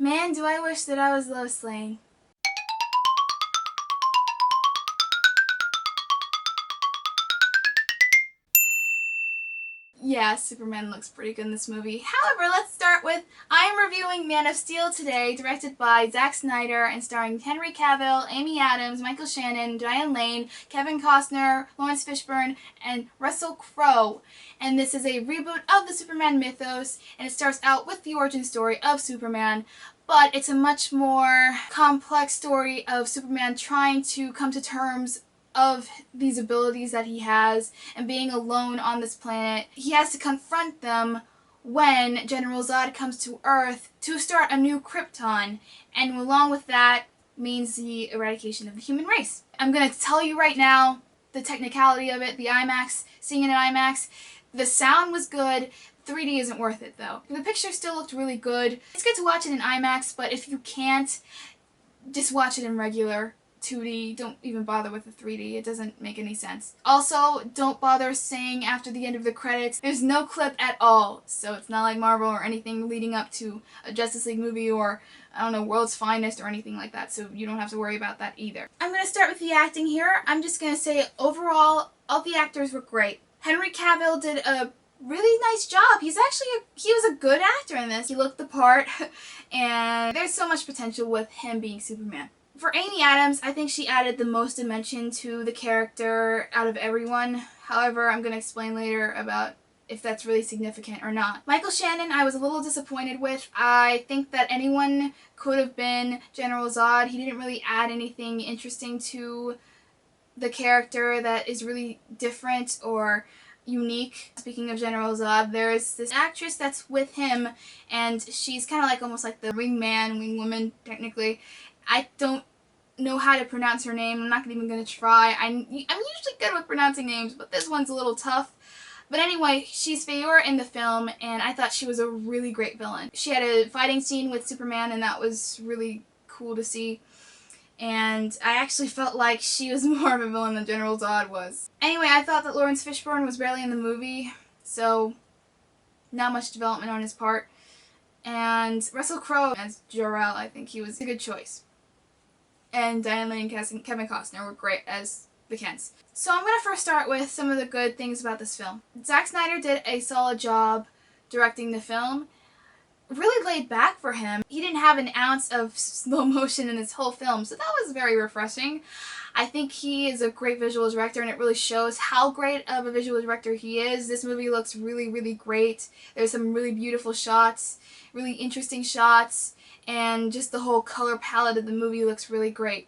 Man, do I wish that I was Lois Lane. Yeah, Superman looks pretty good in this movie. However, let's start with, I am reviewing Man of Steel today, directed by Zack Snyder and starring Henry Cavill, Amy Adams, Michael Shannon, Diane, Kevin Costner, Laurence Fishburne, and Russel Crowe. And this is a reboot of the Superman mythos, and it starts out with the origin story of Superman, but it's a much more complex story of Superman trying to come to terms of these abilities that he has and being alone on this planet. He has to confront them when General Zod comes to Earth to start a new Krypton, and along with that means the eradication of the human race. I'm going to tell you right now the technicality of it, the IMAX, seeing it in IMAX. The sound was good. 3D isn't worth it though. The picture still looked really good. It's good to watch it in IMAX, but if you can't, just watch it in regular 2D. Don't even bother with the 3D. It doesn't make any sense. Also, don't bother saying after the end of the credits. There's no clip at all, so it's not like Marvel or anything leading up to a Justice League movie or, I don't know, World's Finest or anything like that, so you don't have to worry about that either. I'm going to start with the acting here. I'm just going to say overall, all the actors were great. Henry Cavill did a really nice job. He was a good actor in this. He looked the part, and there's so much potential with him being Superman. For Amy Adams, I think she added the most dimension to the character out of everyone. However, I'm going to explain later about if that's really significant or not. Michael Shannon, I was a little disappointed with. I think that anyone could have been General Zod. He didn't really add anything interesting to the character that is really different or unique. Speaking of General Zod, there's this actress that's with him, and she's kind of like almost like the wingman, wingwoman, technically. I don't know how to pronounce her name. I'm not even going to try. I'm usually good with pronouncing names, but this one's a little tough. But anyway, she's Fayor in the film, and I thought she was a really great villain. She had a fighting scene with Superman, and that was really cool to see. And I actually felt like she was more of a villain than General Zod was. Anyway, I thought that Laurence Fishburne was barely in the movie, so not much development on his part. And Russel Crowe as Jor-El, I think he was a good choice. And Diane and Kevin Costner were great as the Kents. So I'm going to first start with some of the good things about this film. Zack Snyder did a solid job directing the film. Really laid back for him. He didn't have an ounce of slow motion in this whole film, so that was very refreshing. I think he is a great visual director, and it really shows how great of a visual director he is. This movie looks really, really great. There's some really beautiful shots, really interesting shots, and just the whole color palette of the movie looks really great.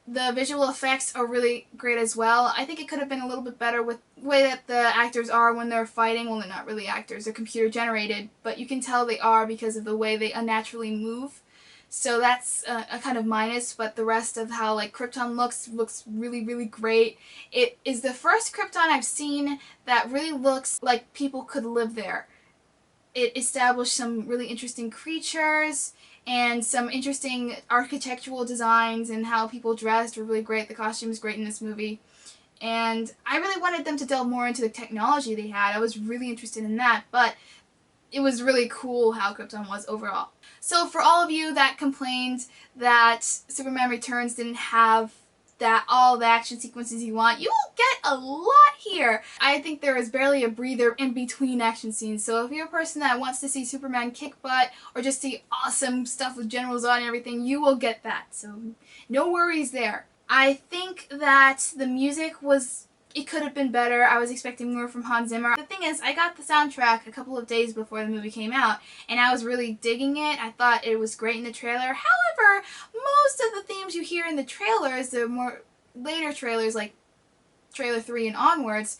The visual effects are really great as well. I think it could have been a little bit better with the way that the actors are when they're fighting. Well, they're not really actors, they're computer generated, but you can tell they are because of the way they unnaturally move. So that's a kind of minus, but the rest of how like Krypton looks really, really great. It is the first Krypton I've seen that really looks like people could live there. It established some really interesting creatures and some interesting architectural designs, and how people dressed were really great. The costumes great in this movie. And I really wanted them to delve more into the technology they had. I was really interested in that, but it was really cool how Krypton was overall. So for all of you that complained that Superman Returns didn't have all the action sequences you want, you will get a lot here. I think there is barely a breather in between action scenes, so if you're a person that wants to see Superman kick butt or just see awesome stuff with General Zod and everything, you will get that, so no worries there. I think that the music it could have been better. I was expecting more from Hans Zimmer. The thing is, I got the soundtrack a couple of days before the movie came out, and I was really digging it. I thought it was great in the trailer. However, most of the themes you hear in the trailers, the more later trailers, like trailer 3 and onwards,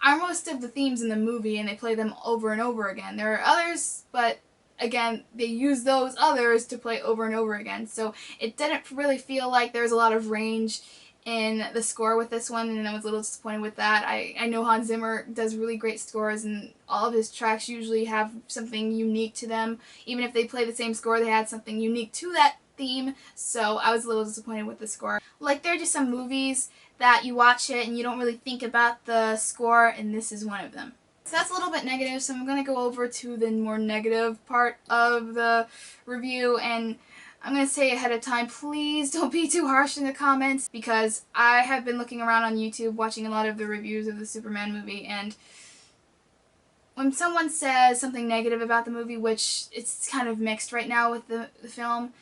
are most of the themes in the movie, and they play them over and over again. There are others, but again, they use those others to play over and over again. So it didn't really feel like there was a lot of range in the score with this one, and I was a little disappointed with that. I know Hans Zimmer does really great scores, and all of his tracks usually have something unique to them. Even if they play the same score, they had something unique to that theme, so I was a little disappointed with the score. Like, there are just some movies that you watch it and you don't really think about the score, and this is one of them. So that's a little bit negative, so I'm going to go over to the more negative part of the review, and I'm going to say ahead of time, please don't be too harsh in the comments, because I have been looking around on YouTube watching a lot of the reviews of the Superman movie, and when someone says something negative about the movie, which it's kind of mixed right now with the film,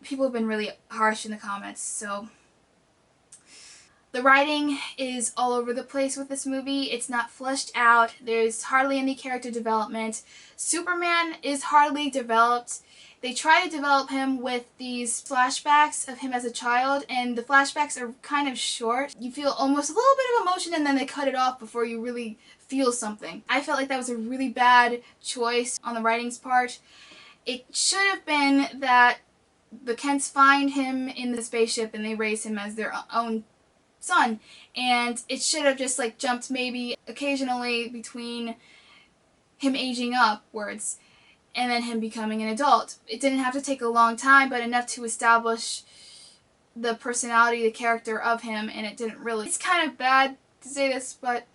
people have been really harsh in the comments, so... The writing is all over the place with this movie. It's not fleshed out. There's hardly any character development. Superman is hardly developed. They try to develop him with these flashbacks of him as a child, and the flashbacks are kind of short. You feel almost a little bit of emotion, and then they cut it off before you really feel something. I felt like that was a really bad choice on the writing's part. It should have been that the Kents find him in the spaceship and they raise him as their own son, and it should have just like jumped maybe occasionally between him aging upwards and then him becoming an adult. It didn't have to take a long time, but enough to establish the personality, the character of him, and it didn't really. It's kind of bad to say this, but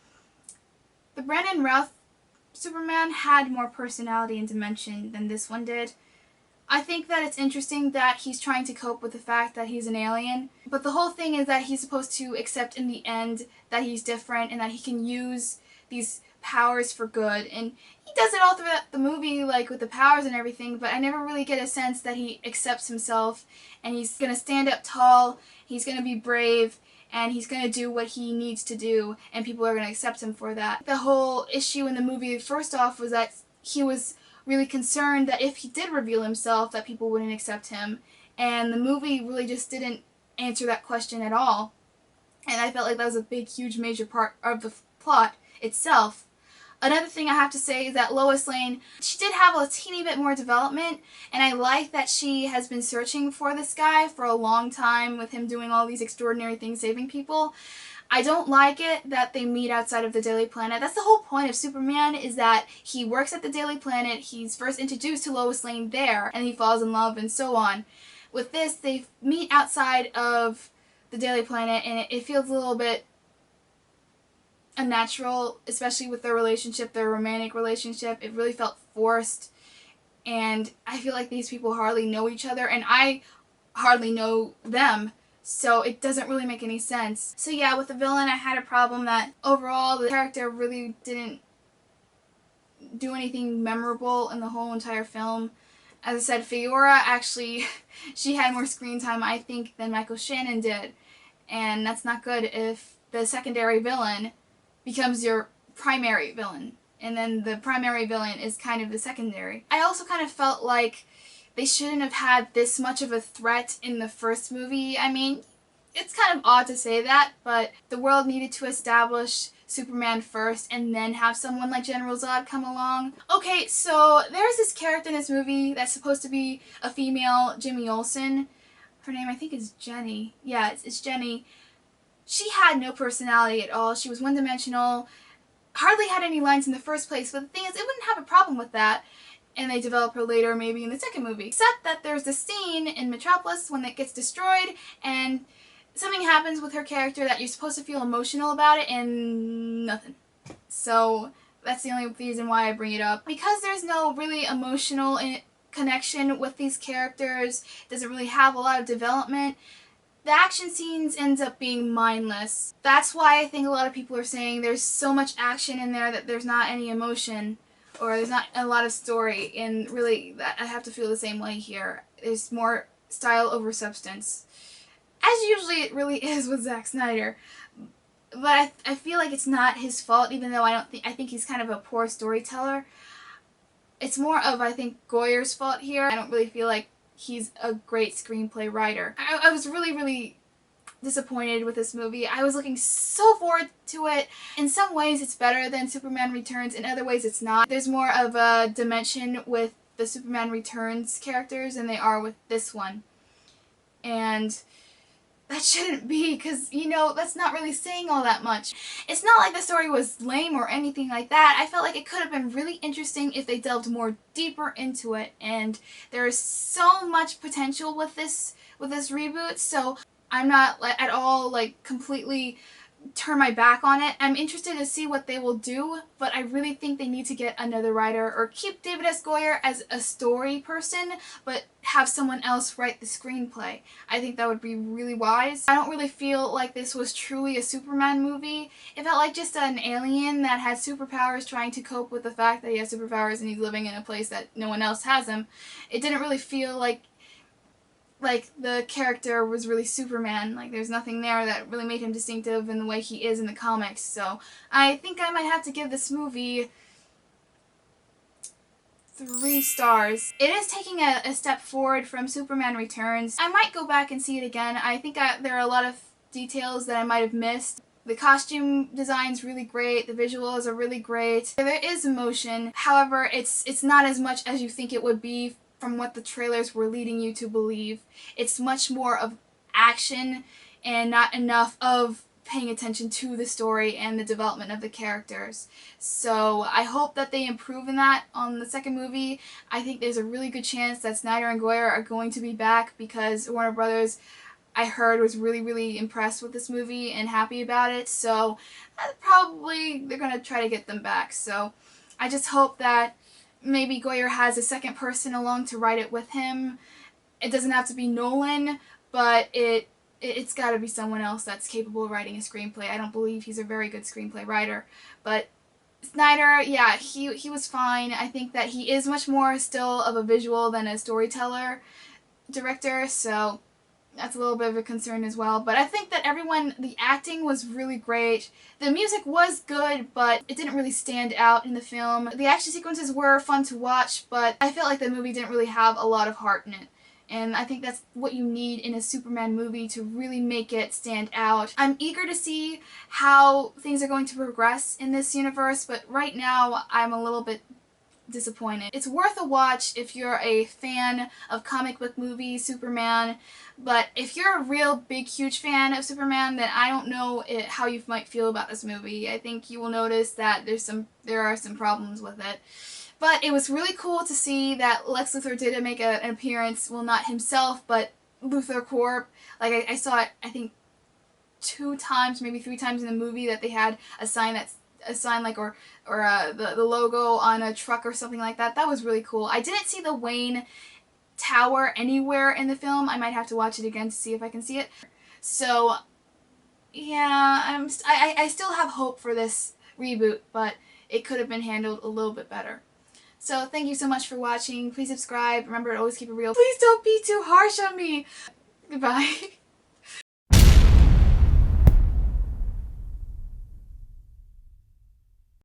the Brandon Routh Superman had more personality and dimension than this one did. I think that it's interesting that he's trying to cope with the fact that he's an alien, but the whole thing is that he's supposed to accept in the end that he's different and that he can use these powers for good, and he does it all throughout the movie, like with the powers and everything, but I never really get a sense that he accepts himself and he's gonna stand up tall, he's gonna be brave, and he's gonna do what he needs to do, and people are gonna accept him for that. The whole issue in the movie, first off, was that he was really concerned that if he did reveal himself that people wouldn't accept him, and the movie really just didn't answer that question at all, and I felt like that was a big, huge, major part of the plot itself. Another thing I have to say is that Lois Lane, she did have a teeny bit more development, and I like that she has been searching for this guy for a long time with him doing all these extraordinary things, saving people. I don't like it that they meet outside of the Daily Planet. That's the whole point of Superman, is that he works at the Daily Planet, he's first introduced to Lois Lane there, and he falls in love and so on. With this, they meet outside of the Daily Planet, and it feels a little bit unnatural, especially with their relationship, their romantic relationship. It really felt forced, and I feel like these people hardly know each other, and I hardly know them. So it doesn't really make any sense. So yeah, with the villain, I had a problem that overall the character really didn't do anything memorable in the whole entire film. As I said, Fiora actually, she had more screen time, I think, than Michael Shannon did. And that's not good if the secondary villain becomes your primary villain. And then the primary villain is kind of the secondary. I also kind of felt like they shouldn't have had this much of a threat in the first movie. I mean, it's kind of odd to say that, but the world needed to establish Superman first and then have someone like General Zod come along. Okay, so there's this character in this movie that's supposed to be a female, Jimmy Olsen. Her name, I think, is Jenny. Yeah, it's Jenny. She had no personality at all. She was one-dimensional, hardly had any lines in the first place, but the thing is, it wouldn't have a problem with that. And they develop her later, maybe in the second movie. Except that there's this scene in Metroplolis when it gets destroyed, and something happens with her character that you're supposed to feel emotional about it, and nothing. So that's the only reason why I bring it up. Because there's no really emotional connection with these characters, doesn't really have a lot of development, the action scenes ends up being mindless. That's why I think a lot of people are saying there's so much action in there that there's not any emotion, or there's not a lot of story, and really that I have to feel the same way here. There's more style over substance, as usually it really is with Zack Snyder. But I feel like it's not his fault, even though I think he's kind of a poor storyteller. It's more of, I think, Goyer's fault here. I don't really feel like he's a great screenplay writer. I was really, really disappointed with this movie. I was looking so forward to it. In some ways it's better than Superman Returns, in other ways it's not. There's more of a dimension with the Superman Returns characters than they are with this one. And that shouldn't be, because, you know, that's not really saying all that much. It's not like the story was lame or anything like that. I felt like it could have been really interesting if they delved more deeper into it, and there is so much potential with this reboot, so I'm not at all like completely turn my back on it. I'm interested to see what they will do, but I really think they need to get another writer or keep David S. Goyer as a story person, but have someone else write the screenplay. I think that would be really wise. I don't really feel like this was truly a Superman movie. It felt like just an alien that had superpowers trying to cope with the fact that he has superpowers and he's living in a place that no one else has him. It didn't really feel like the character was really Superman. Like there's nothing there that really made him distinctive in the way he is in the comics. So I think I might have to give this movie 3 stars. It is taking a step forward from Superman Returns. I might go back and see it again. I think there are a lot of details that I might have missed. The costume design's really great, the visuals are really great. There is emotion, however it's not as much as you think it would be from what the trailers were leading you to believe. It's much more of action and not enough of paying attention to the story and the development of the characters. So I hope that they improve in that on the second movie. I think there's a really good chance that Snyder and Goyer are going to be back because Warner Brothers, I heard, was really impressed with this movie and happy about it. So probably they're going to try to get them back. So I just hope that maybe Goyer has a second person along to write it with him. It doesn't have to be Nolan, but it's got to be someone else that's capable of writing a screenplay. I don't believe he's a very good screenplay writer. But Snyder, yeah, he was fine. I think that he is much more still of a visual than a storyteller director, so that's a little bit of a concern as well. But I think that the acting was really great. The music was good, but it didn't really stand out in the film. The action sequences were fun to watch, but I felt like the movie didn't really have a lot of heart in it. And I think that's what you need in a Superman movie to really make it stand out. I'm eager to see how things are going to progress in this universe, but right now I'm a little bit disappointed. It's worth a watch if you're a fan of comic book movies, Superman, but if you're a real big huge fan of Superman, then I don't know how you might feel about this movie. I think you will notice that there are some problems with it. But it was really cool to see that Lex Luthor did make an appearance, well, not himself, but Luthor Corp. Like I saw it, I think 2 times, maybe 3 times in the movie, that they had a sign like the logo on a truck or something like that. That was really cool. I didn't see the Wayne Tower anywhere in the film. I might have to watch it again to see if I can see it. So yeah, I still have hope for this reboot, but it could have been handled a little bit better. So thank you so much for watching. Please subscribe. Remember to always keep it real. Please don't be too harsh on me. Goodbye.